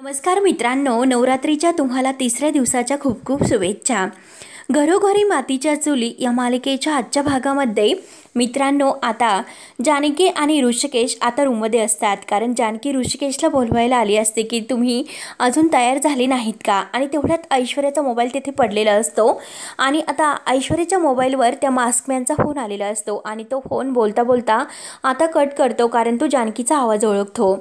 नमस्कार मित्रांनो, नवरात्रीच्या तुम्हाला तिसऱ्या दिवसाच्या खूप खूप शुभेच्छा. घरोघरी मातीच्या चुली या मालिकेच्या आजच्या भागामध्ये मित्रांनो, आता जानकी आणि ऋषिकेश आता रूममध्ये असतात. कारण जानकी ऋषिकेशला बोलवायला आली असते की तुम्ही अजून तयार झाले नाहीत का. आणि तेवढ्यात ऐश्वर्याचा मोबाईल तिथे पडलेला असतो आणि आता ऐश्वर्याच्या मोबाईलवर त्या मास्कमॅनचा फोन आलेला असतो आणि तो फोन बोलता बोलता आता कट करतो कारण तो जानकीचा आवाज ओळखतो.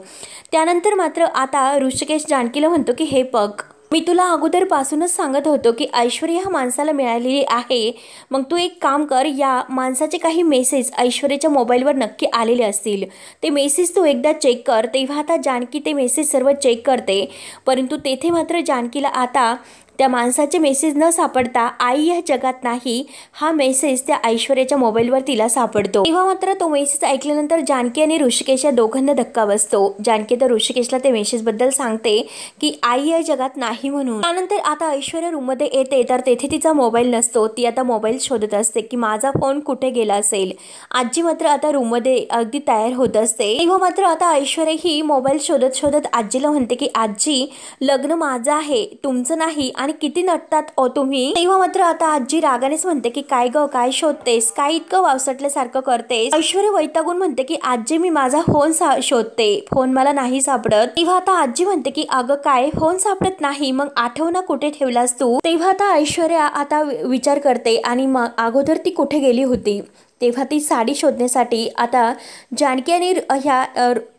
त्यानंतर मात्र आता ऋषिकेश जानकीला म्हणतो की हे बघ, मी तुला अगोदरपासूनच सांगत होतो की ऐश्वर्या ह्या माणसाला मिळालेली आहे. मग तू एक काम कर, या माणसाचे काही मेसेज ऐश्वर्याच्या मोबाईलवर नक्की आलेले असतील, ते मेसेज तू एकदा चेक कर. तेव्हा आता जानकी ते मेसेज सर्व चेक करते, परंतु तेथे मात्र जानकीला आता त्या माणसाचे मेसेज न सापडता आई या जगात नाही हा मेसेज त्या ऐश्वर्याच्या मोबाईलवर तिला सापडतो. तेव्हा मात्र तो मेसेज ऐकल्यानंतर जानकी आणि ऋषिकेश या दोघांना धक्का बसतो. जानकी तर ऋषिकेशला ते मेसेजबद्दल सांगते की आई या जगात नाही म्हणून. त्यानंतर आता ऐश्वर्या रूममध्ये येते तर तेथे तिचा मोबाईल नसतो. ती आता मोबाईल शोधत असते की माझा फोन कुठे गेला असेल. आजी मात्र आता रूममध्ये अगदी तयार होत असते. तेव्हा मात्र आता ऐश्वर्या ही मोबाईल शोधत शोधत आजीला म्हणते की आजी, लग्न माझं आहे, तुमचं नाही आणि किती नटतात ओ तुम्ही. तेव्हा मात्र आता आजी रागानेच म्हणते की काय ग, काय शोधतेस, काय इतकं वावसटल्यासारखं करतेस. ऐश्वर्या वैतागून म्हणते की आजी, मी माझा फोन शोधते, फोन मला नाही सापडत. तेव्हा आता आजी म्हणते की अगं काय, फोन सापडत नाही, मग आठव ना कुठे ठेवलास तू. तेव्हा आता ऐश्वर्या आता विचार करते आणि मग अगोदर ती कुठे गेली होती. तेव्हा ती साडी शोधण्यासाठी आता जानकी आणि ह्या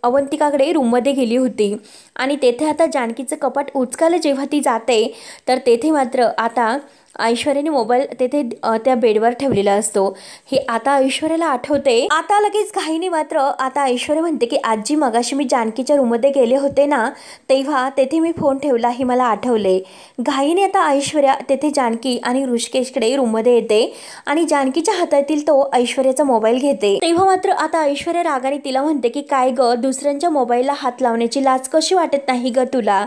अवंतिकाकडे रूममध्ये गेली होती आणि तेथे आता जानकीचं कपाट उचकायला जेव्हा ती जाते तर तेथे मात्र आता ऐश्वर्याने मोबाईल तेथे त्या बेडवर ठेवलेला असतो. हे आता ऐश्वर्याला आठवते. आता लगेच घाईने मात्र आता ऐश्वर्या म्हणते की आजी, मगाशी मी जानकीच्या रूममध्ये गेले होते ना, तेव्हा तेथे मी फोन ठेवला हे मला आठवले. घाईने आता ऐश्वर्या तेथे जानकी आणि ऋषिकेशकडे रूममध्ये येते आणि जानकीच्या हातातील तो ऐश्वर्याचा मोबाईल घेते. तेव्हा मात्र आता ऐश्वर्या रागाने तिला म्हणते की काय ग, दुसऱ्यांच्या मोबाईलला हात लावण्याची लाज कशी वाटत नाही ग तुला.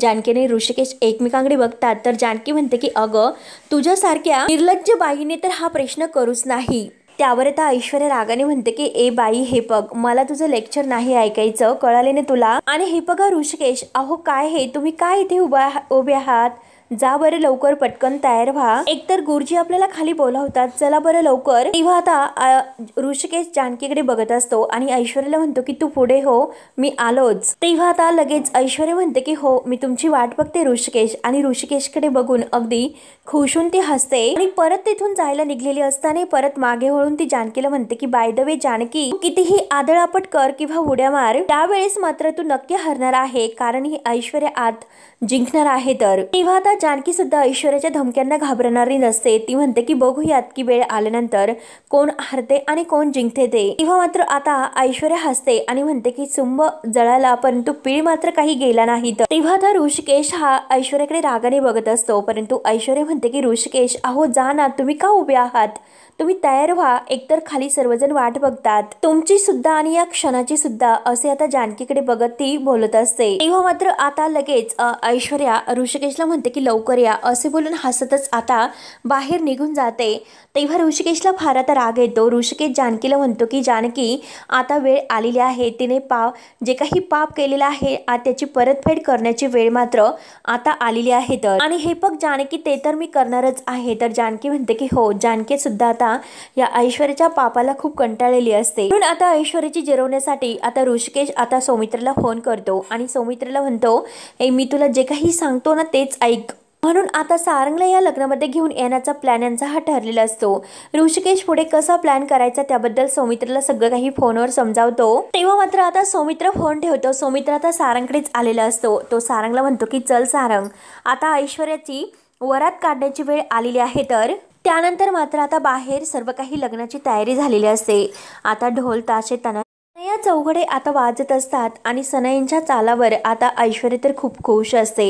जानकी आणि ऋषिकेश एकमेकांकडे बघतात तर जानकी म्हणते की अगं, तुझ्यासारख्या निर्लज्ज बाईने तर हा प्रश्न करूच नाही. त्यावर आता ऐश्वर्या रागाने म्हणते की ए बाई, हे बघ, मला तुझं लेक्चर नाही ऐकायचं, कळाले ना तुला. आणि हे बघा ऋषिकेश, अहो काय हे, तुम्ही काय इथे उभे आहात, जा बरं लवकर, पटकन तयार व्हा, एकतर गुरुजी आपल्याला खाली बोलावतात, चला बरं लवकर. तेव्हा आता ऋषिकेश जानकीकडे बघत असतो आणि ऐश्वर्याला म्हणतो की तू पुढे हो, मी आलोच. तेव्हा आता लगेच ऐश्वर्या म्हणते की हो, मी तुमची वाट बघते ऋषिकेश. आणि ऋषिकेशकडे बघून अगदी खुशून ती हसते आणि परत तिथून जायला निघलेली असताना परत मागे वळून ती जानकीला म्हणते की बाय द वे जानकी, कितीही आदळापट कर किंवा उड्या मार, त्यावेळेस मात्र तू नक्की हरणार आहे, कारण ही ऐश्वर्या आत जिंकणार आहे. तर तेव्हा आता जानकी सुद्धा ऐश्वर्याच्या धमक्यांना घाबरणारी नसते. ती म्हणते की बघूयात की वेळ आल्यानंतर कोण हरते आणि कोण जिंकते ते. तेव्हा मात्र आता ऐश्वर्या हसते आणि म्हणते की सुंब जळाला परंतु पीळ मात्र काही गेला नाही. तेव्हा आता ऋषिकेश हा ऐश्वर्याकडे रागाने बघत असतो, परंतु ऐश्वर्या म्हणते की ऋषिकेश, अहो जा ना, तुम्ही का उभे आहात, तुम्ही तयार व्हा, एकतर खाली सर्वजण वाट बघतात तुमची सुद्धा आणि या क्षणाची सुद्धा, असे आता जानकीकडे बघत ती बोलत असते. तेव्हा मात्र आता लगेच ऐश्वर्या ऋषिकेशला म्हणते की लवकर या, असे बोलून हसतच आता बाहेर निघून जाते. तेव्हा ऋषिकेशला फार आता राग येतो. ऋषिकेश जानकीला म्हणतो की जानकी, आता वेळ आलेली आहे, तिने जे काही पाप केलेलं आहे त्याची परतफेड करण्याची वेळ मात्र आता आलेली आहे. तर आणि हे बघ जानकी, ते तर मी करणारच आहे. तर जानकी म्हणते की हो. जानकी सुद्धा आता या ऐश्वर्याच्या पापाला खूप कंटाळलेली असते. म्हणून आता ऐश्वर्याची जिरवण्यासाठी आता ऋषिकेश आता सौमित्रला फोन करतो आणि सौमित्रला म्हणतो, मी तुला जे काही सांगतो ना तेच ऐक. म्हणून आता सारंगला या लग्नामध्ये घेऊन येण्याचा प्लॅन यांचा हा ठरलेला असतो. ऋषिकेश पुढे कसा प्लॅन करायचा त्याबद्दल सौमित्रला सगळं काही फोनवर समजावतो. तेव्हा मात्र आता सौमित्र फोन ठेवतो. सौमित्र आता सारंगकडेच आलेला असतो. तो सारंगला म्हणतो की चल सारंग, आता ऐश्वर्याची वरात काढण्याची वेळ आलेली आहे. तर त्यानंतर मात्र आता बाहेर सर्व काही लग्नाची तयारी झालेली असते. आता ढोल ताशे या चौघडे आता वाजत असतात आणि सनईंच्या चालावर आता ऐश्वर्या तर खूप खुश असते.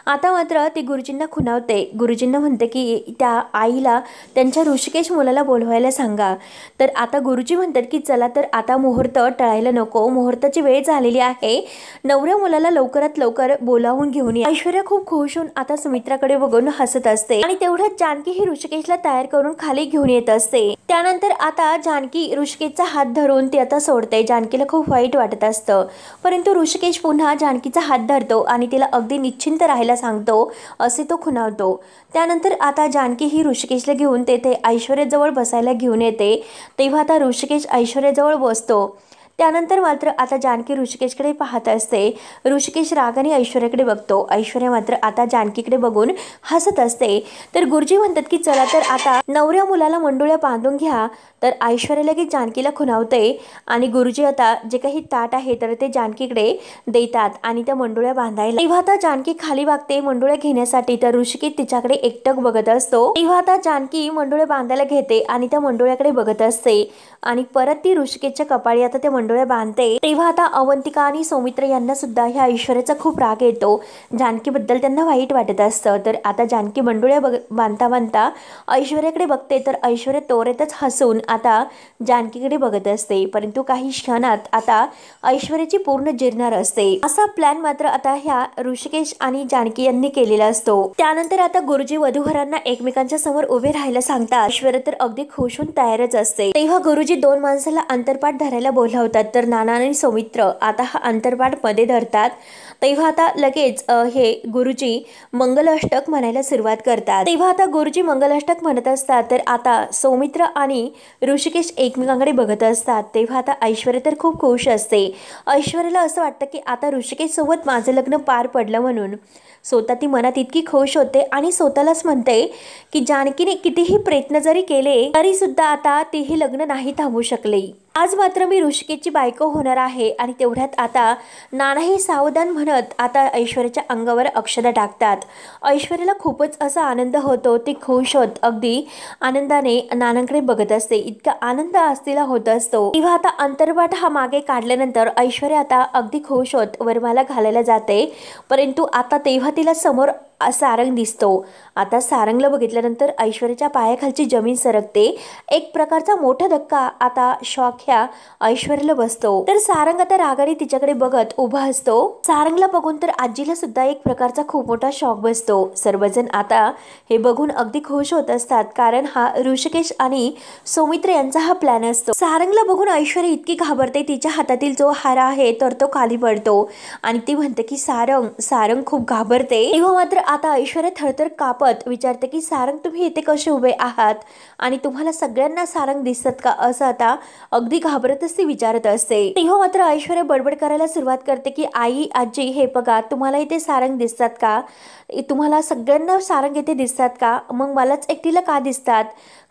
आता मात्र ती गुरुजींना खुणावते. गुरुजींना म्हणते की त्या आईला त्यांच्या ऋषिकेश मुलाला बोलवायला सांगा. तर आता गुरुजी म्हणतात की चला, तर आता मुहूर्त टळायला नको, मुहूर्ताची वेळ झालेली आहे, नवऱ्या मुलाला लवकरात लवकर बोलावून घेऊन या. ऐश्वर्या खूप खुश होऊन आता सुमित्राकडे बघून हसत असते आणि तेवढ्यात जानकी ही ऋषिकेशला तयार करून खाली घेऊन येत असते. त्यानंतर आता जानकी ऋषिकेशचा हात धरून ती आता सोडते. जानकीला खूप वाईट वाटत असतं, परंतु ऋषिकेश पुन्हा जानकीचा हात धरतो आणि तिला अगदी निश्चिंत राहायला सांगतो असे तो खुणावतो। त्यानंतर आता जानकी ही ऋषिकेशला घेऊन तेथे ऐश्वर्याजवळ बसायला घेऊन येते। तेव्हा आता ऋषिकेश ऐश्वर्याजवळ बसतो। त्यानंतर मात्र आता जानकी ऋषिकेशकडे पाहत असते। ऋषिकेश रागाने ऐश्वर्याकडे बघतो। ऐश्वर्या मात्र आता जानकीकडे बघून हसत असते। तर गुरुजी म्हणतात की चला तर आता नवऱ्या मुलाला मंडोळ्या बांधून घ्या। तर ऐश्वर्या लगेच जानकीला खुणावते आणि गुरुजी आता जे काही ताट आहे तर ते जानकीकडे देतात आणि त्या मंडोळ्या बांधायला। तेव्हा आता जानकी खाली वागते मंडोळ्या घेण्यासाठी, तर ऋषिकेश तिच्याकडे एकटक बघत असतो। तेव्हा आता जानकी मंडोळ्या बांधायला घेते आणि त्या मंडोळ्याकडे बघत असते आणि परत ती ऋषिकेशच्या कपाळी आता त्या मंडोळ्या बांधते। तेव्हा आता अवंतिका आणि सौमित्र यांना सुद्धा ह्या ऐश्वर्याचा खूप राग येतो। जानकीबद्दल त्यांना वाईट वाटत असतं। तर आता जानकी मंडोळ्या बांधता बांधता ऐश्वर्याकडे बघते, तर ऐश्वर्या तोरेतच हसून आता जानकीकडे बघत असते। परंतु काही क्षणात आता ऐश्वर्याची पूर्ण जिरणार असते। असा प्लॅन मात्र आता ह्या ऋषिकेश आणि जानकी यांनी केलेला असतो। त्यानंतर आता गुरुजी वधूवरांना एकमेकांच्या समोर उभे राहायला सांगतात। ऐश्वर्या तर अगदी खुश होऊन तयारच असते। तेव्हा गुरुजी दोन माणसाला अंतरपाठ धरायला बोलावतात, तर नाना आणि सौमित्र आता हा अंतरपाठ मध्ये धरतात। तेव्हा आता लगेच हे गुरुजी मंगलाष्टक म्हणायला सुरुवात करतात। तेव्हा आता गुरुजी मंगलाष्टक म्हणत असतात, तर आता सौमित्र आणि ऋषिकेश एकमेकांकडे बघत असतात। तेव्हा आता ऐश्वर्या तर खूप खुश असते। ऐश्वर्याला असं वाटतं की आता ऋषिकेश सोबत माझं लग्न पार पडलं म्हणून स्वतः ती मनात इतकी खुश होते आणि स्वतःलाच म्हणते की जानकीने कितीही प्रयत्न जरी केले तरी सुद्धा आता तेही लग्न नाही थांबू शकले। आज मात्र मी ऋषिकेशची बायको होणार आहे। आणि तेवढ्यात आता नाना हे सावधान म्हणत आता ऐश्वर्याच्या अंगावर अक्षता टाकतात। ऐश्वर्याला खूपच असा आनंद होतो। ती खुश होत अगदी आनंदाने नानांकडे बघत असते। इतका आनंद आज तिला होत असतो। तेव्हा आता अंतरपाठ हा मागे काढल्यानंतर ऐश्वर्या आता अगदी खुश होत वरमाला घालायला जाते, परंतु आता तेव्हा तिला समोर सारंग दिसतो। आता सारंगला बघितल्यानंतर ऐश्वर्याच्या पायाखालची जमीन सरकते। एक प्रकारचा मोठा धक्का आता शॉक ह्या ऐश्वर्याला बसतो। तर सारंग आता रागाने तिच्याकडे बघत उभा असतो। सारंगला बघून तर आजीला सुद्धा एक प्रकारचा खूप मोठा शॉक बसतो। सर्वजण आता हे बघून अगदी खुश होत असतात, कारण हा ऋषिकेश आणि सौमित्र यांचा हा प्लॅन असतो। सारंगला बघून ऐश्वर्या इतकी घाबरते, तिच्या हातातील जो हार आहे तर तो खाली पडतो आणि ती म्हणते की सारंग खूप घाबरते। तेव्हा मात्र आता ऐश्वर्या थरथर कापत विचारते की सारंग तुम्ही इथे कसे उभे आहात आणि तुम्हाला सगळ्यांना सारंग दिसतात का, असं आता अगदी घाबरतच ती विचारत असते। तेव्हा मात्र ऐश्वर्या बडबड करायला सुरुवात करते की आई आजी हे बघा, तुम्हाला इथे सारंग दिसतात का, तुम्हाला सगळ्यांना सारंग इथे दिसतात का, मग मलाच एकटीला का दिसतात,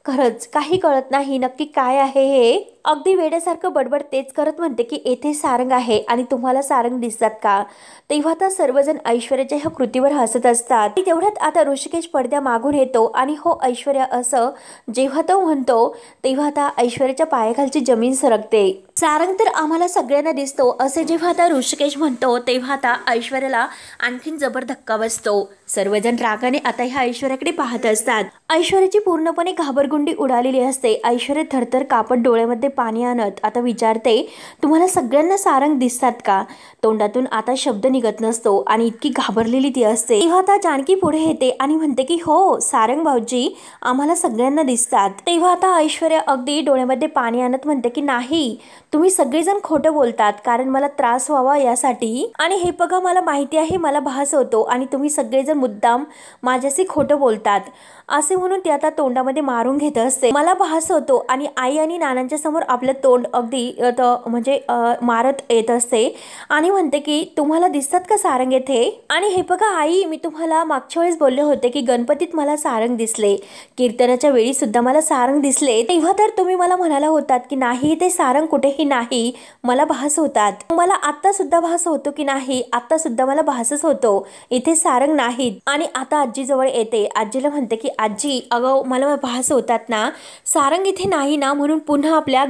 खरंच काही कळत नाही नक्की काय आहे हे। अगदी वेड्यासारखं बडबड तेच करत म्हणते की येथे सारंग आहे आणि तुम्हाला सारंग दिसतात का। तेव्हा आता सर्वजण ऐश्वर्याच्या ह्या कृतीवर हसत असतात। तेवढ्यात आता ऋषिकेश पडद्या मागून येतो आणि हो ऐश्वर्या असं जेव्हा तो म्हणतो तेव्हा आता ऐश्वर्याच्या पायाखालची जमीन सरकते। सारंग तर आम्हाला सगळ्यांना दिसतो असे जेव्हा आता ऋषिकेश म्हणतो तेव्हा आता ऐश्वर्याला आणखीन जबर धक्का बसतो। सर्वजण रागाने आता ह्या ऐश्वर्याकडे पाहत असतात। ऐश्वर्याची पूर्णपणे घाबरगुंडी उडालेली असते। ऐश्वर्या थरथर कापत डोळ्यामध्ये पाणी आणत आता विचारते तुम्हाला सगळ्यांना सारंग दिसतात का। तोंडातून आता शब्द निघत नसतो आणि इतकी घाबरलेली ती असते। तेव्हा आता जानकी पुढे येते आणि म्हणते की हो सारंग भाऊजी आम्हाला सगळ्यांना दिसतात। तेव्हा आता ऐश्वर्या अगदी डोळ्यामध्ये पाणी आणत म्हणते की नाही, तुम्ही सगळेजण खोटं बोलतात, कारण मला त्रास व्हावा यासाठी, आणि हे बघा मला माहिती आहे मला भास होतो आणि तुम्ही सगळेजण मुद्दाम माझ्याशी खोटं बोलतात असे म्हणून ती आता तोंडामध्ये मारून घेत असते। मला भास होतो आणि आई आणि नानांच्या समोर आपलं तोंड अगदी म्हणजे मारत येत असते आणि म्हणते की तुम्हाला दिसतात का सारंग येथे, आणि हे बघा आई मी तुम्हाला मागच्या वेळेस बोलले होते की गणपतीत मला सारंग दिसले, कीर्तनाच्या वेळी सुद्धा मला सारंग दिसले, तेव्हा तर तुम्ही मला म्हणाला होतात की नाही ते सारंग कुठेही नाही, मला भास होतात। मला आता सुद्धा भास होतो की नाही, आता सुद्धा मला भासच होतो इथे सारंग नाहीत। आणि आता आजी जवळ येते, आजीला म्हणते की आजी अगं मला भास होतात ना, सारंग इथे नाही ना, म्हणून पुन्हा आपल्या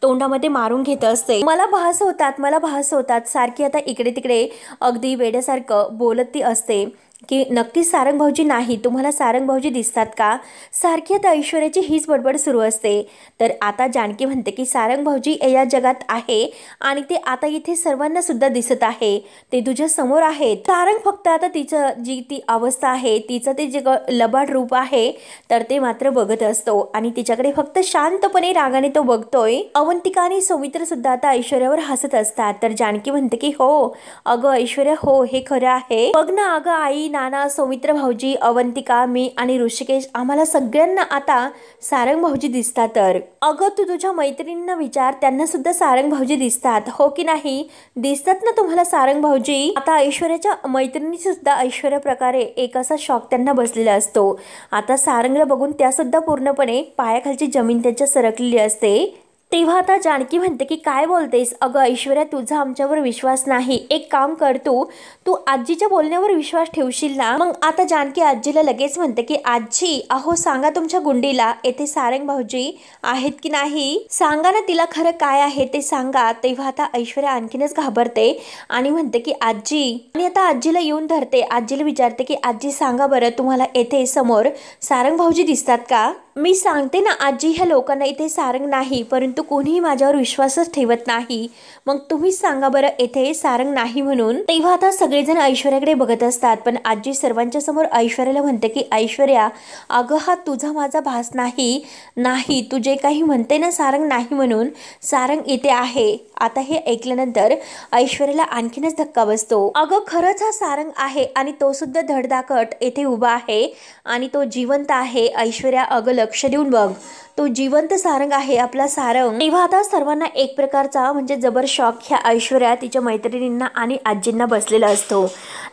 तोंडामध्ये मारून घेत असते। मला भास होतात, मला भास होतात, सारखी आता इकडे तिकडे अगदी वेड्यासारखं बोलत ती असते। की नक्कीच सारंग भाऊजी नाही, तुम्हाला सारंग भाऊजी दिसतात का? सारखी आता ऐश्वर्याची हीच बडबड सुरू असते. तर आता जानकी म्हणते की सारंग भाऊजी या जगात आहे आणि ते आता इथे सर्वांना सुद्धा दिसत आहे, ते तुझ्या समोर आहेत. सारंग फक्त आता तिचं जी ती अवस्था आहे, तिचं ते जे लबाड रूप आहे तर ते मात्र बघत असतो आणि तिच्याकडे फक्त शांतपणे रागाने तो बघतोय. अवंतिका आणि सौमित्र सुद्धा आता ऐश्वर्यावर हसत असतात. तर जानकी म्हणते की हो अगं ऐश्वर्या, हो हे खरं आहे, बघ ना अगं आई, नाना, सौमित्र भाऊजी, अवंतिका, मी आणि ऋषिकेश, आम्हाला सगळ्यांना आता सारंग भाऊजी दिसतात. तर अगं तू तुझ्या मैत्रिणींना विचार, त्यांना सुद्धा सारंग भाऊजी दिसतात, हो की नाही? दिसतात ना तुम्हाला सारंग भाऊजी? आता ऐश्वर्याच्या मैत्रिणी सुद्धा ऐश्वर्या प्रकारे एक असा शॉक त्यांना बसलेला असतो. आता सारंगला बघून त्या सुद्धा पूर्णपणे पायाखालची जमीन त्यांच्या सरकलेली असते. तेव्हा आता जानकी म्हणते की काय बोलतेस अगं ऐश्वर्या, तुझा आमच्यावर विश्वास नाही, एक काम कर, तू तू आजीच्या बोलण्यावर विश्वास ठेवशील ना? मग आता जानकी आजीला लगेच म्हणते की आजी अहो सांगा तुमच्या गुंडीला येथे सारंग भाऊजी आहेत की नाही, सांगा ना तिला खरं काय आहे ते सांगा. तेव्हा आता ऐश्वर्या आणखीनच घाबरते आणि म्हणते की आजी, आणि आता आजीला येऊन धरते, आजीला विचारते की आजी सांगा बरं, तुम्हाला येथे समोर सारंग भाऊजी दिसतात का? मी सांगते ना आजी, ह्या लोकांना इथे सारंग नाही, परंतु कोणीही माझ्यावर विश्वासच ठेवत नाही, मग तुम्हीच सांगा बरं येथे सारंग नाही म्हणून. तेव्हा आता सगळेजण ऐश्वर्याकडे बघत असतात, पण आजी सर्वांच्या समोर ऐश्वर्याला म्हणते की ऐश्वर्या अगं हा तुझा माझा भास नाही, नाही तू जे काही म्हणते ना सारंग नाही म्हणून, सारंग इथे आहे. आता हे ऐकल्यानंतर ऐश्वर्याला आणखीनच धक्का बसतो. अगं खरंच हा सारंग आहे आणि तो सुद्धा धडधाकट येथे उभा आहे आणि तो जिवंत आहे. ऐश्वर्या अगं लक्ष देऊन बघ, तो जिवंत सारंग आहे आपला सारंग. तेव्हा आता सर्वांना एक प्रकारचा म्हणजे जबर शॉक ह्या ऐश्वर्या तिच्या मैत्रिणींना आणि आजींना बसलेला असतो.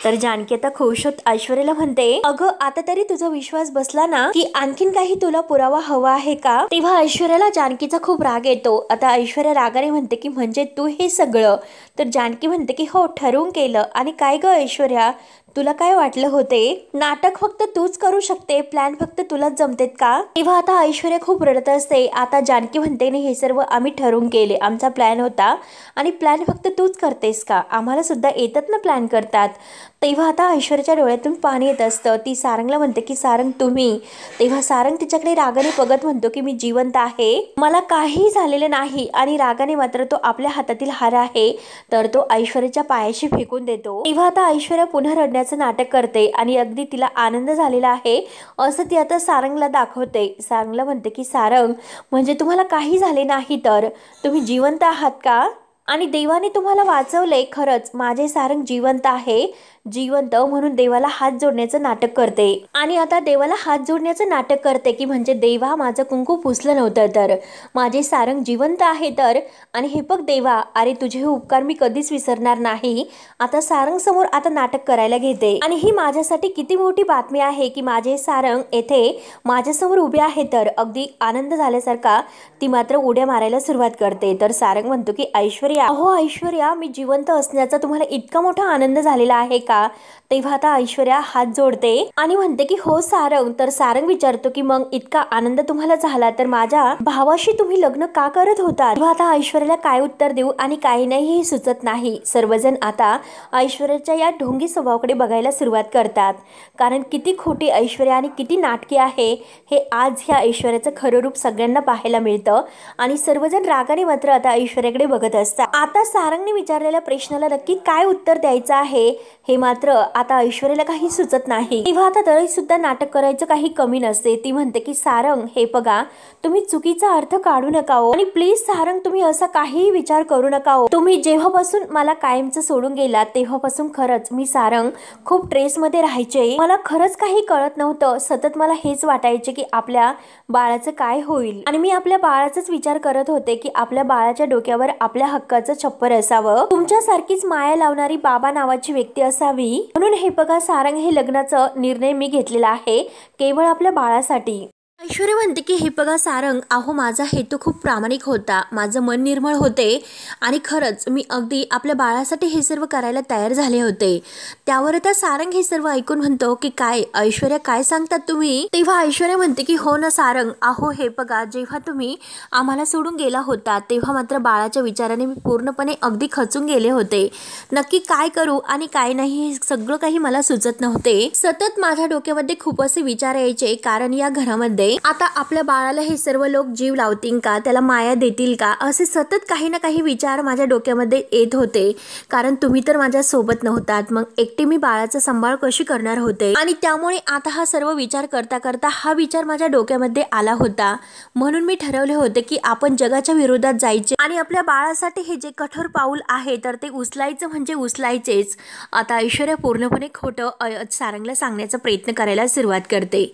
तर जानकी आता खुश होत ऐश्वर्याला म्हणते अगं आता तरी तुझा विश्वास बसला ना, की आणखीन काही तुला पुरावा हवा आहे का? तेव्हा ऐश्वर्याला जानकीचा खूप राग येतो. आता ऐश्वर्या रागाने म्हणते की म्हणजे तू हे सगळं? तर जानकी म्हणते की हो ठरवून केलं. आणि काय ग ऐश्वर्या, तुला काय वाटलं होते नाटक फक्त तूच करू शकते, प्लॅन फक्त तुलाच जमतेत का? तेव्हा आता ऐश्वर्या खूप रडत असते. आता जानकी म्हणते ना हे सर्व आम्ही ठरवून केले, आमचा प्लॅन होता आणि प्लॅन फक्त तूच करतेस का? आम्हाला सुद्धा येतात ना प्लॅन करतात. तेव्हा आता ऐश्वर्याच्या डोळ्यातून पाणी येत असतं. ती सारंगला म्हणते की सारंग तुम्ही. तेव्हा सारंग तिच्याकडे रागाने बघत म्हणतो की मी जिवंत आहे, मला काही झालेलं नाही, आणि रागाने मात्र तो आपल्या हातातील हार आहे तर तो ऐश्वर्याच्या पायाशी फेकून देतो. तेव्हा आता ऐश्वर्या पुन्हा रडण्याचं नाटक करते आणि अगदी तिला आनंद झालेला आहे असं ती आता सारंगला दाखवते. सारंगला म्हणते की सारंग म्हणजे तुम्हाला काही झाले नाही तर तुम्ही जिवंत आहात का? आणि देवाने तुम्हाला वाचवले, खरंच माझे सारंग जिवंत आहे, जिवंत म्हणून देवाला हात जोडण्याचं नाटक करते. आणि आता देवाला हात जोडण्याचं नाटक करते की म्हणजे देवा माझं कुंकू पुसलं नव्हतं तर माझे सारंग जिवंत आहे तर, आणि हे बघ देवा, अरे तुझे हे उपकार मी कधीच विसरणार नाही. आता सारंग समोर आता नाटक करायला घेते आणि ही माझ्यासाठी किती मोठी बातमी आहे की माझे सारंग येथे माझ्यासमोर उभे आहे. तर अगदी आनंद झाल्यासारखा ती मात्र उड्या मारायला सुरुवात करते. तर सारंग म्हणतो की ऐश्वर्या अहो ऐश्वर्या, मी जिवंत असण्याचा तुम्हाला इतका मोठा आनंद झालेला आहे का? तेव्हा आता ऐश्वर्या हात जोडते आणि म्हणते की हो सारंग. तर सारंग विचारतो की मग इतका आनंद तुम्हाला झाला तर माझ्या भावाशी तुम्ही लग्न का करत होता? तेव्हा आता ऐश्वर्याला काय उत्तर देऊ आणि काही नाही हे सुचत नाही. सर्वजण आता ऐश्वर्याच्या या ढोंगी स्वभावाकडे बघायला सुरुवात करतात, कारण किती खोटी ऐश्वर्या आणि किती नाटकी आहे हे आज ह्या ऐश्वर्याचं खरं रूप सगळ्यांना पाहायला मिळतं. आणि सर्वजण रागाने मात्र आता ऐश्वर्याकडे बघत असतात. आता सारंगने विचारलेल्या प्रश्नाला नक्की काय उत्तर द्यायचं आहे हे मात्र आता ऐश्वर्याला काही सुचत नाही. तेव्हा आता तरी सुद्धा नाटक करायचं काही कमी नसते. ती म्हणते की सारंग हे बघा, तुम्ही चुकीचा अर्थ काढू नका हो, आणि प्लीज सारंग तुम्ही असा काहीही विचार करू नका हो. तुम्ही जेव्हापासून मला कायमचं सोडून गेलात तेव्हापासून खरंच मी सारंग खूप ट्रेसमध्ये राहायचे, मला खरंच काही कळत नव्हतं. सतत मला हेच वाटायचे की आपल्या बाळाचं काय होईल, आणि मी आपल्या बाळाचाच विचार करत होते की आपल्या बाळाच्या डोक्यावर आपल्या हक्काचं छप्पर असावं, तुमच्यासारखीच माया लावणारी बाबा नावाची व्यक्ती असावी. म्हणून हे बघा सारंग, हे लग्नाचा निर्णय मी घेतलेला आहे केवळ आपल्या बाळासाठी. ऐश्वर्या म्हणते की हे बघा सारंग, अहो माझा हेतू खूप प्रामाणिक होता, माझं मन निर्मळ होते आणि खरंच मी अगदी आपल्या बाळासाठी हे सर्व करायला तयार झाले होते. त्यावर आता सारंग हे सर्व ऐकून म्हणतो की काय ऐश्वर्या, काय सांगतात तुम्ही? तेव्हा ऐश्वर्या म्हणते की हो ना सारंग, अहो हे बघा, जेव्हा तुम्ही आम्हाला सोडून गेला होता तेव्हा मात्र बाळाच्या विचाराने मी पूर्णपणे अगदी खचून गेले होते. नक्की काय करू आणि काय नाही हे सगळं काही मला सुचत नव्हते. सतत माझ्या डोक्यामध्ये खूप असे विचार यायचे, कारण या घरामध्ये आता आपल्या बाळाला हे सर्व लोक जीव लावतील का, त्याला माया देतील का, असे सतत काही ना काही विचार माझ्या डोक्यामध्ये येत होते. कारण तुम्ही तर माझ्या सोबत नव्हतात, मग एकटी मी बाळाचा सांभाळ कशी करणार होते. आणि त्यामुळे आता हा सर्व विचार करता करता हा विचार माझ्या डोक्यामध्ये आला होता. म्हणून मी ठरवले होते की आपण जगाच्या विरोधात जायचे आणि आपल्या बाळासाठी हे जे कठोर पाऊल आहे तर ते उचलायचं म्हणजे उचलायचेच. आता ऐश्वर्या पूर्णपणे खोटं सारंगला सांगण्याचा प्रयत्न करायला सुरुवात करते.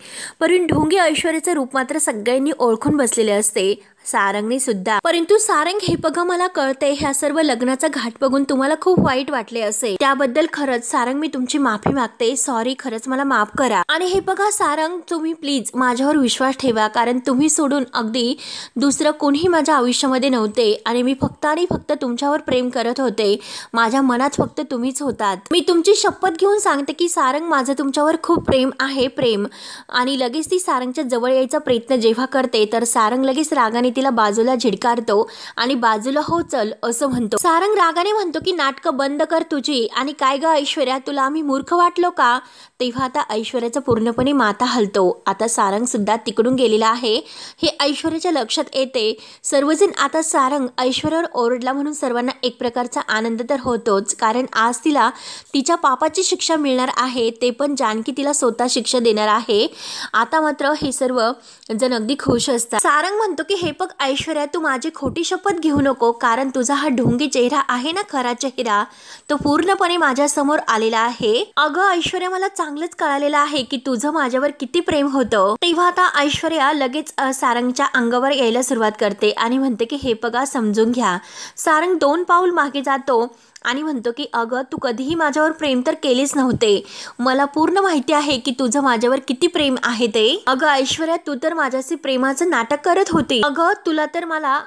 पण ढोंगी ऐश्वर्याचं रूप मात्र सगळ्यांनी ओळखून बसलेले असते, सारंगने सुद्धा. परंतु सारंग, हे बघा मला कळते, ह्या सर्व लग्नाचा घाट बघून तुम्हाला खूप वाईट वाटले असेल, त्याबद्दल खरंच सारंग मी तुमची माफी मागते, सॉरी, खरंच मला माफ करा. आणि हे बघा सारंग, तुम्ही प्लीज माझ्यावर विश्वास ठेवा, कारण तुम्ही सोडून अगदी दुसरं कोणीही माझ्या आयुष्यामध्ये नव्हते आणि मी फक्त आणि फक्त तुमच्यावर प्रेम करत होते. माझ्या मनात फक्त तुम्हीच होतात. मी तुमची शपथ घेऊन सांगते की सारंग, माझं तुमच्यावर खूप प्रेम आहे, प्रेम. आणि लगेच ती सारंगच्या जवळ यायचा प्रयत्न जेव्हा करते तर सारंग लगेच रागाने तिला बाजूला झिडकारतो आणि बाजूला हो चल असं म्हणतो. सारंग रागाने म्हणतो की नाटकं बंद कर तुझी, आणि काय ग ऐश्वर्या, तुला आम्ही मूर्ख वाटलो का? तेव्हा आता ऐश्वर्याचा पूर्णपणे माथा हलतो. आता सारंग सुद्धा तिकडून गेलेला आहे हे ऐश्वर्याच्या लक्षात येते. सर्वजण आता सारंग ऐश्वर्यावर ओरडला म्हणून सर्वांना एक प्रकारचा आनंद तर होतोच, कारण आज तिला तिच्या पापाची शिक्षा मिळणार आहे, ते पण जानकी तिला स्वतः शिक्षा देणार आहे. आता मात्र हे सर्व जण अगदी खुश असतात. सारंग म्हणतो की हे बघ ऐश्वर्या, तू माझी खोटी शपथ घेऊ नको, कारण तुझा हा ढोंगी चेहरा आहे ना, खरा चेहरा, तो पूर्णपणे माझ्या समोर आलेला आहे. अगं ऐश्वर्या, मला चांगलंच कळालेलं आहे की तुझं माझ्यावर किती प्रेम होतं. तेव्हा आता ऐश्वर्या लगेच सारंगच्या अंगावर यायला सुरुवात करते आणि म्हणते की हे बघा, समजून घ्या. सारंग 2 पाऊल मागे जातो आणि म्हणतो की अगं, तू कधीही माझ्यावर प्रेम तर केलेच नव्हते, मला पूर्ण माहिती आहे की तुझं माझ्यावर किती प्रेम आहे ते. अगं ऐश्वर्या, तू तर माझ्याशी प्रेमाचं नाटक करत होती. अगं, तुला तर मला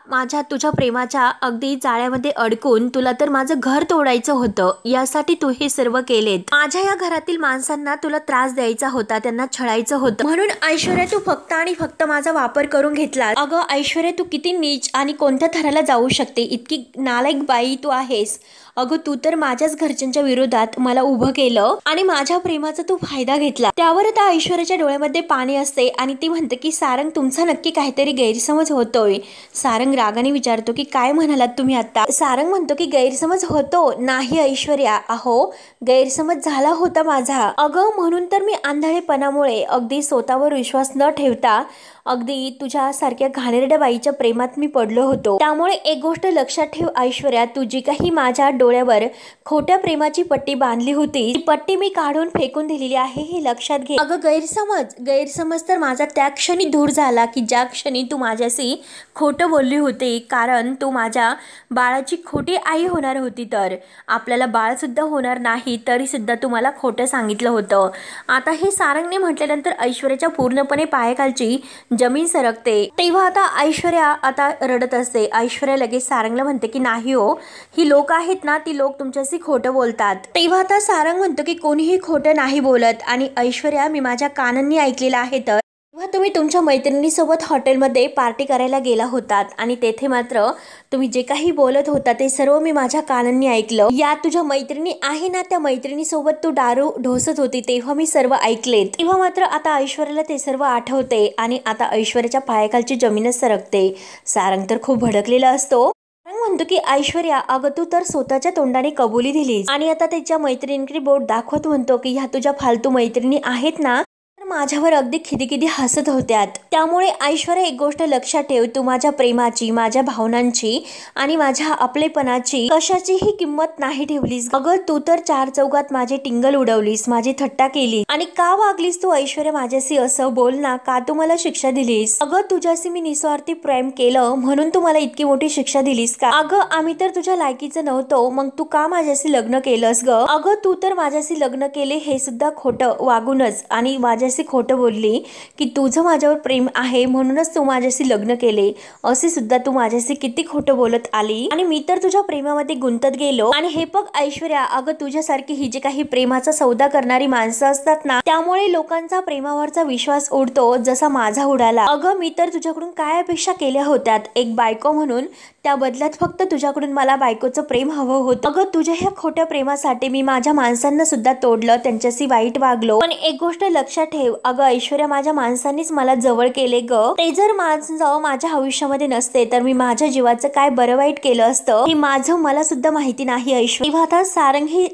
तुझ्या प्रेमाच्या अगदी जाळ्यामध्ये अडकून तुला तर माझं घर तोडायचं होतं, यासाठी तू हे सर्व केलेत. माझ्या या घरातील माणसांना तुला त्रास द्यायचा होता, त्यांना छळायचं होतं, म्हणून ऐश्वर्या तू फक्त आणि फक्त माझा वापर करून घेतला. अगं ऐश्वर्या, तू किती नीच आणि कोणत्या थराला जाऊ शकते, इतकी नालायक बाई तू आहेस. अगं, तू तर माझ्याच घरच्यांच्या विरोधात मला उभं केलं आणि माझ्या प्रेमाचा तू फायदा घेतला. त्यावर आता ऐश्वर्याच्या डोळ्यामध्ये पाणी असते आणि ती म्हणते की सारंग, तुमचा नक्की काहीतरी गैरसमज होतोय. सारंग रागाने विचारतो की काय म्हणालात तुम्ही आता? सारंग म्हणतो की गैरसमज होतो नाही ऐश्वर्या, अहो गैरसमज झाला होता माझा. अगं, म्हणून तर मी आंधळेपणामुळे अगदी स्वतःवर विश्वास न ठेवता अगदी तुझ्यासारख्या घाणेरड्या बाईच्या प्रेमात मी पडलो होतो. त्यामुळे एक गोष्ट लक्षात ठेव ऐश्वर्या, तू जी काही माझ्या डोळ्यावर खोट्या प्रेमाची पट्टी बांधली होती, ती पट्टी मी काढून फेकून दिलेली आहे, हे लक्षात घे. अगं गैरसमज तर माझा त्या क्षणी दूर झाला की ज्या क्षणी तू माझ्याशी खोटं बोलली होती, कारण तू माझ्या बाळाची खोटी आई होणार होती, तर आपल्याला बाळ सुद्धा होणार नाही तरी सुद्धा तू मला खोटं सांगितलं होतं. आता हे सारंगने म्हटल्यानंतर ऐश्वर्याच्या पूर्णपणे पायाखालची जमीन सरकते. तेव्हा आता ऐश्वर्या आता रडत असते. ऐश्वर्या लगेच सारंगला म्हणते की नाही हो, ही लोक आहेत ना, ती लोक तुमच्याशी खोटं बोलतात. तेव्हा आता सारंग म्हणतो की कोणीही खोटं नाही बोलत, आणि ऐश्वर्या, मी माझ्या कानांनी ऐकलेलं आहे. तर तेव्हा तुम्ही तुमच्या मैत्रिणीसोबत हॉटेलमध्ये पार्टी करायला गेला होतात आणि तेथे मात्र तुम्ही जे काही बोलत होता ते सर्व मी माझ्या कानांनी ऐकलं. या तुझ्या मैत्रिणी आहे ना, त्या मैत्रिणीसोबत तू दारू ढोसत होती, तेव्हा मी सर्व ऐकलेत. तेव्हा मात्र आता ऐश्वर्याला ते सर्व आठवते आणि आता ऐश्वर्याच्या पायाखालची जमीनच सरकते. सारंग तर खूप भडकलेला असतो. सारंग म्हणतो की ऐश्वर्या, अगं तू तर स्वतःच्या तोंडाने कबुली दिलीस आणि आता त्याच्या मैत्रिणींकडे बोट दाखवत म्हणतो की ह्या तुझ्या फालतू मैत्रिणी आहेत ना, माझ्यावर अगदी खिदीखिदी हसत होत्यात. त्यामुळे ऐश्वर्या, एक गोष्ट लक्षात ठेव, तू माझ्या प्रेमाची, माझ्या भावनांची आणि माझ्या आपलेपणाची कशाचीही किंमत नाही ठेवलीस. अगं, तू तर 4 चौघात माझे टिंगल उडवलीस, माझी थट्टा केली, आणि का वागलीस तू ऐश्वर्या माझ्याशी? असं बोल ना, का तू मला शिक्षा दिलीस? अगं, तुझ्याशी मी निस्वार्थी प्रेम केलं म्हणून तू मला इतकी मोठी शिक्षा दिलीस का? अगं, आम्ही तर तुझ्या लायकीचं नव्हतो, मग तू का माझ्याशी लग्न केलंस ग? अगं, तू तर माझ्याशी लग्न केले हे सुद्धा खोटं वागूनच आणि माझ्याशी माझ्याशी खोटं बोलली की तुझं माझ्यावर प्रेम आहे म्हणूनच तू माझ्याशी लग्न केले, असे सुद्धा तू माझ्याशी किती खोटं बोलत आली आणि मी तर तुझ्या प्रेमामध्ये गुंतत गेलो. आणि हे बघ ऐश्वर्या, अगं तुझ्यासारखी ही जी काही प्रेमाचा सौदा करणारी माणसं असतात ना, त्यामुळे लोकांचा प्रेमावरचा विश्वास उडतो, जसा माझा उडाला. अगं मी तर तुझ्याकडून काय अपेक्षा केल्या होत्यात एक बायको म्हणून, त्या बदल्यात फक्त तुझ्याकडून मला बायकोचं प्रेम हवं होतं. अगं तुझ्या ह्या खोट्या प्रेमासाठी मी माझ्या माणसांना सुद्धा तोडलं, त्यांच्याशी वाईट वागलो. पण एक गोष्ट लक्षात ठेव अगं ऐश्वर्या, माझ्या माणसांनीच मला जवळ केले ग. ते जर माझ्या आयुष्यामध्ये नसते तर मी माझ्या जीवाचं काय बरं वाईट केलं असतं हे माझं मला सुद्धा माहिती नाही ऐश्वर्या. तेव्हा आता सारंग ही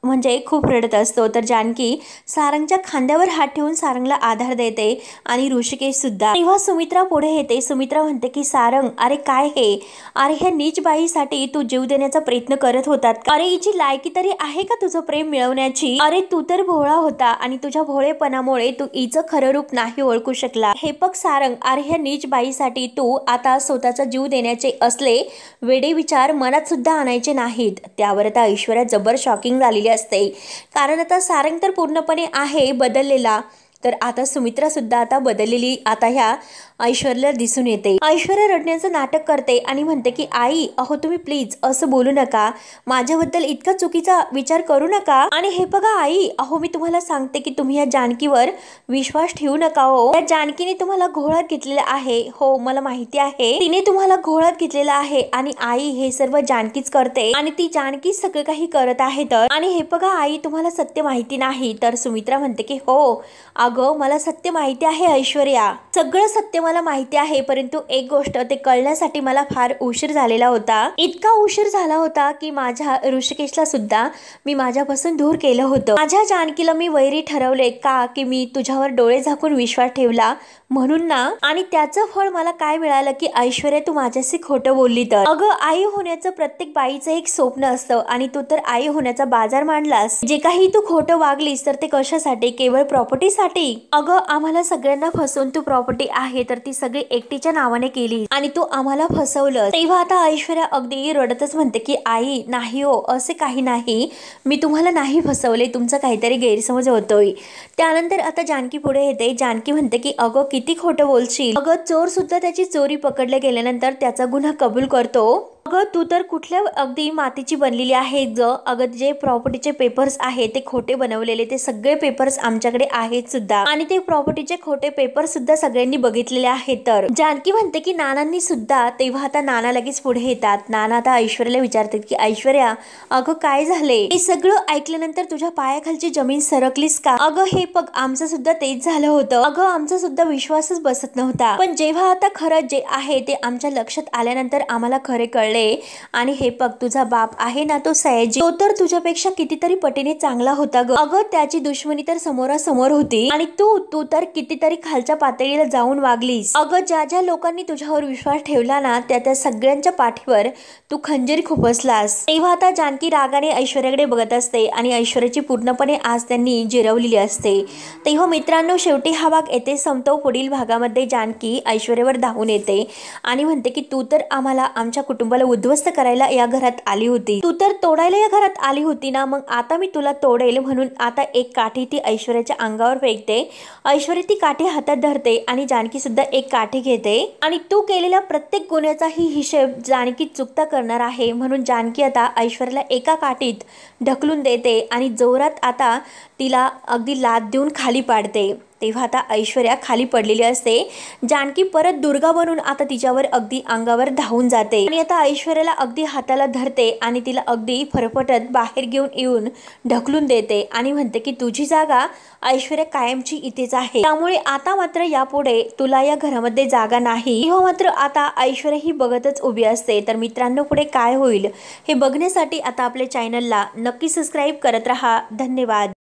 म्हणजे खूप रडत असतो, तर जानकी सारंगच्या खांद्यावर हात ठेवून सारंगला आधार देते आणि ऋषिकेश सुद्धा. तेव्हा सुमित्रा पुढे येते. सुमित्रा म्हणते की सारंग, अरे काय हे, अरे ह्या नीच बाईसाठी तू जीव देण्याचा प्रयत्न करत होतात का? अरे हिची लायकी तरी आहे का तुझं प्रेम मिळवण्याची? अरे तू तर भोळा होता आणि तुझ्या भोळेपणामुळे तू हिचं खरं रूप नाही ओळखू शकला. हे बघ सारंग, अरे ह्या नीच बाईसाठी तू आता स्वतःचा जीव देण्याचे असले वेडे विचार मनात सुद्धा आणायचे नाहीत. त्यावर आता ऐश्वर्या जबर शॉकिंग झालेली असते, कारण आता सारंग तर पूर्णपणे आहे बदललेला, तर आता सुमित्रा सुद्धा आता बदललेली आता ह्या ऐश्वर्याला दिसून येते. ऐश्वर्या रडण्याचं नाटक करते आणि म्हणते की आई, अहो तुम्ही प्लीज असं बोलू नका, माझ्याबद्दल इतका चुकीचा विचार करू नका. आणि हे बघा आई, अहो मी तुम्हाला सांगते की तुम्ही या जानकीवर विश्वास ठेवू नका हो. या जानकीने तुम्हाला घोळात घेतलेला आहे. हो मला माहिती आहे, तिने तुम्हाला घोळात घेतलेला आहे आणि आई हे सर्व जानकीच करते आणि ती जानकी सगळं काही करत आहे. तर आणि हे बघा आई, तुम्हाला सत्य माहिती नाही. तर सुमित्रा म्हणते की हो अगं मला सत्य माहिती आहे ऐश्वर्या, सगळं सत्य मला माहिती आहे, परंतु एक गोष्ट ते कळण्यासाठी मला फार उशीर झालेला होता. इतका उशीर झाला होता की माझ्या ऋषिकेशला सुद्धा मी माझ्यापासून दूर केलं होतं. माझ्या जानकीला मी वैरी ठरवले का की मी तुझ्यावर डोळे झाकून विश्वास ठेवला म्हणून ना, आणि त्याचं फळ मला काय मिळालं की ऐश्वर्या तू माझ्याशी खोटं बोलली. तर अगं आई होण्याचं प्रत्येक बाईचं एक स्वप्न असतं आणि तू तर आई होण्याचा बाजार मांडलास. जे काही तू खोटं वागलीस तर ते कशासाठी? केवळ प्रॉपर्टीसाठी. अगं आम्हाला सगळ्यांना फसवून तू प्रॉपर्टी आहे तर ती सगळी एकटीच्या नावाने केली आणि तू आम्हाला फसवलं. तेव्हा आता ऐश्वर्या अगदी रडतच म्हणते की आई नाही हो, असे काही नाही, मी तुम्हाला नाही फसवले, तुमचा काहीतरी गैरसमज होतोय. त्यानंतर आता जानकी पुढे येते. जानकी म्हणते की अगं किती खोटं बोलशील. अगं चोर सुद्धा त्याची चोरी पकडले गेल्यानंतर त्याचा गुन्हा कबूल करतो. अगं तू तर कुठल्या अगदी मातीची बनलेली आहे ग. अगं जे प्रॉपर्टीचे पेपर्स आहेत ते खोटे बनवलेले, ते सगळे पेपर्स आमच्याकडे आहेत सुद्धा आणि ते प्रॉपर्टीचे खोटे पेपर सुद्धा सगळ्यांनी बघितलेले आहेत. तर जानकी म्हणते की नानांनी सुद्धा. तेव्हा आता नाना लगेच पुढे येतात. नाना आता ऐश्वर्याला विचारतात की ऐश्वर्या अगं काय झाले? हे सगळं ऐकल्यानंतर तुझ्या पायाखालची जमीन सरकलीस का? अगं हे बघ आमचं सुद्धा तेच झालं होतं. अगं आमचा सुद्धा विश्वासच बसत नव्हता, पण जेव्हा आता खरं जे आहे ते आमच्या लक्षात आल्यानंतर आम्हाला खरे कळले. आणि हे बघ तुझा बाप आहे ना तो सयाजी, तो तर तुझ्यापेक्षा कितीतरी पटीने चांगला होता ग. अगं त्याची दुश्मनी तर समोरासमोर होती आणि तू तर कितीतरी खालच्या पातळीला जाऊन वागलीस. अगं ज्या ज्या लोकांनी तुझ्यावर विश्वास ठेवला ना त्या सगळ्यांच्या पाठीवर तू खंजीर खुपसलास. तेव्हा आता जानकी रागाने ऐश्वर्याकडे बघत असते आणि ऐश्वर्याची पूर्णपणे आज त्यांनी जिरवलेली असते. तेव्हा मित्रांनो शेवटी हा भाग येथे संपतो. पुढील भागामध्ये जानकी ऐश्वर्यावर धावून येते आणि म्हणते की तू तर आम्हाला आमच्या कुटुंबाला उद्ध्वस्त करायला या घरात आली होती, तू तर तोडायला या घरात आली होती ना, मग आता मी तुला तोडेल. म्हणून आता एक काठी ती ऐश्वर्याच्या अंगावर फेकते. ऐश्वर्या ती काठी हातात धरते आणि जानकी सुद्धा एक काठी घेते आणि तू केलेल्या प्रत्येक गुन्ह्याचाही हिशेब जानकी चुकता करणार आहे. म्हणून जानकी आता ऐश्वर्याला एका काठीत ढकलून देते आणि जोरात आता तिला अगदी लाथ देऊन खाली पाडते. तेव्हा आता ऐश्वर्या खाली पडलेली असते. जानकी परत दुर्गा बनून आता तिच्यावर अगदी अंगावर धावून जाते आणि आता ऐश्वर्याला अगदी हाताला धरते आणि तिला अगदी फरफटत बाहेर घेऊन येऊन ढकलून देते आणि म्हणते की तुझी जागा ऐश्वर्या कायमची इथेच आहे, त्यामुळे आता मात्र यापुढे तुला या घरामध्ये जागा नाही. तेव्हा मात्र आता ऐश्वर्या ही बघतच उभी असते. तर मित्रांनो पुढे काय होईल हे बघण्यासाठी आता आपल्या चॅनलला नक्की सबस्क्राईब करत राहा. धन्यवाद.